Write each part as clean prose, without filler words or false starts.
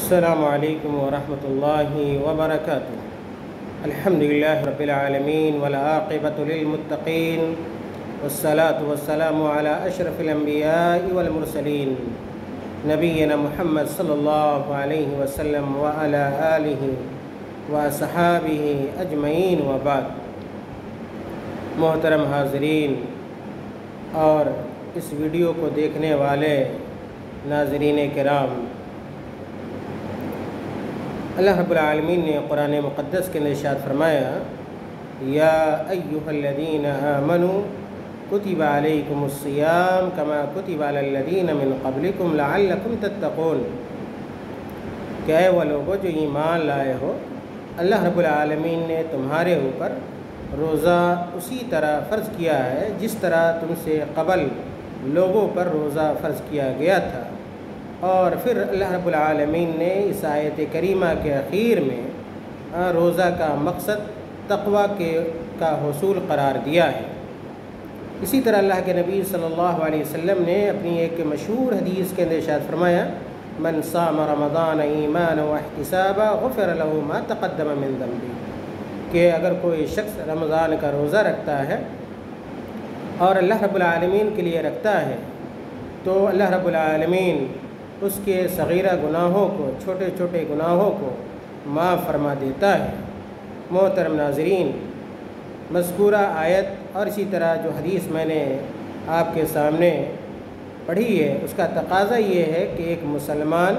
السلام علیکم ورحمۃ اللہ وبرکاتہ۔ الحمدللہ رب العالمین والعاقبۃ للمتقین والصلاة والسلام علی اشرف الانبیاء والمرسلین نبینا محمد صلی اللہ علیہ وسلم وعلی آلہ وصحابہ اجمعین وبعد۔ محترم حاضرین اور اس ویڈیو کو دیکھنے والے ناظرین کرام، اللہ رب العالمین نے قرآن مقدس کے ارشاد فرمایا، یا ایھا الذین آمنوا کتب علیکم الصیام کما کتب علی الذین من قبلکم لعلکم تتقون، کہ اے وہ لوگوں جو ایمان لائے ہو، اللہ رب العالمین نے تمہارے اوپر روزہ اسی طرح فرض کیا ہے جس طرح تم سے قبل لوگوں پر روزہ فرض کیا گیا تھا۔ اور پھر اللہ رب العالمین نے اس آیت کریمہ کے اخیر میں روزہ کا مقصد تقوی کا حصول قرار دیا ہے۔ اسی طرح اللہ کے نبی صلی اللہ علیہ وسلم نے اپنی ایک مشہور حدیث کے اندر ارشاد فرمایا، من صام رمضان ایمانا واحتسابا غفر له ما تقدم من ذنبہ، کہ اگر کوئی شخص رمضان کا روزہ رکھتا ہے اور اللہ رب العالمین کے لیے رکھتا ہے تو اللہ رب العالمین اس کے صغیرہ گناہوں کو، چھوٹے چھوٹے گناہوں کو معاف فرما دیتا ہے۔ محترم ناظرین، مذکورہ آیت اور اسی طرح جو حدیث میں نے آپ کے سامنے پڑھی ہے، اس کا تقاضا یہ ہے کہ ایک مسلمان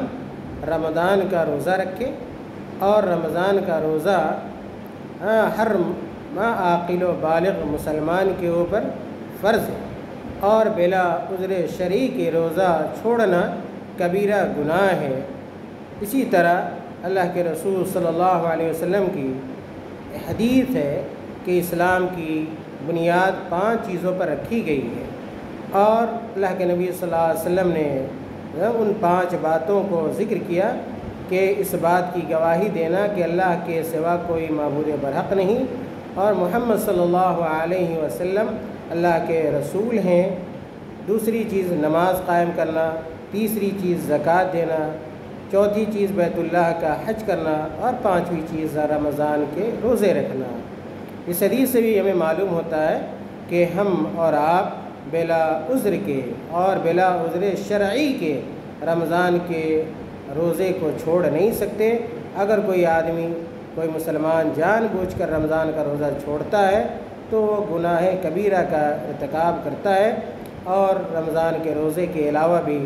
رمضان کا روزہ رکھے، اور رمضان کا روزہ ہر عاقل و بالغ مسلمان کے اوپر فرض ہے، اور بلا عذر شرعی کے روزہ چھوڑنا کبیرہ گناہ ہے۔ اسی طرح اللہ کے رسول صلی اللہ علیہ وسلم کی حدیث ہے کہ اسلام کی بنیاد 5 چیزوں پر رکھی گئی ہے، اور اللہ کے نبی صلی اللہ علیہ وسلم نے ان 5 باتوں کو ذکر کیا کہ اس بات کی گواہی دینا کہ اللہ کے سوا کوئی معبود برحق نہیں، اور محمد صلی اللہ علیہ وسلم اللہ کے رسول ہیں۔ دوسری چیز نماز قائم کرنا، تیسری چیز زکوٰۃ دینا، چوتھی چیز بیت اللہ کا حج کرنا، اور 5ویں چیز رمضان کے روزے رکھنا۔ اس حدیث سے بھی ہمیں معلوم ہوتا ہے کہ ہم اور آپ بلا عذر کے اور بلا عذر شرعی کے رمضان کے روزے کو چھوڑ نہیں سکتے۔ اگر کوئی آدمی، کوئی مسلمان جان بوجھ کر رمضان کا روزہ چھوڑتا ہے تو وہ گناہ کبیرہ کا ارتکاب کرتا ہے، اور رمضان کے روزے کے علاوہ بھی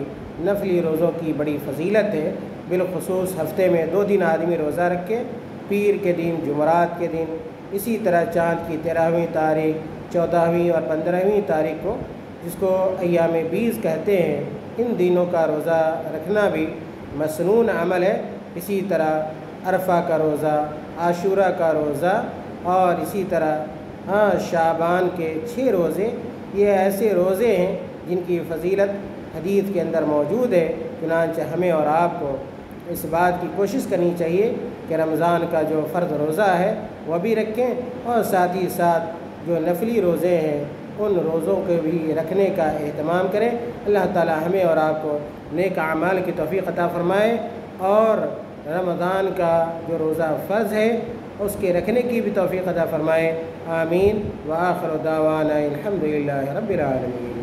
نفلی روزوں کی بڑی فضیلت ہے۔ بالخصوص ہفتے میں 2 دن آدمی روزہ رکھے، پیر کے دن، جمعرات کے دن، اسی طرح چاند کی 13ویں تاریخ، 14ویں اور 15ویں تاریخ کو، جس کو ایام بیز کہتے ہیں، ان دنوں کا روزہ رکھنا بھی مسنون عمل ہے۔ اسی طرح عرفہ کا روزہ، عاشورہ کا روزہ، اور اسی طرح شعبان کے 6 روزے، یہ ایسے روزے ہیں جن کی فضیلت حدیث کے اندر موجود ہے۔ چنانچہ ہمیں اور آپ کو اس بات کی کوشش کرنی چاہیے کہ رمضان کا جو فرض روزہ ہے وہ بھی رکھیں، اور ساتھ ہی ساتھ جو نفلی روزے ہیں ان روزوں کو بھی رکھنے کا اہتمام کریں۔ اللہ تعالی ہمیں اور آپ کو نیک اعمال کی توفیق عطا فرمائے، اور رمضان کا جو روزہ فرض ہے اس کے رکھنے کی بھی توفیق عطا فرمائے۔ آمین۔ وآخر دعوانا الحمدللہ رب العالمین۔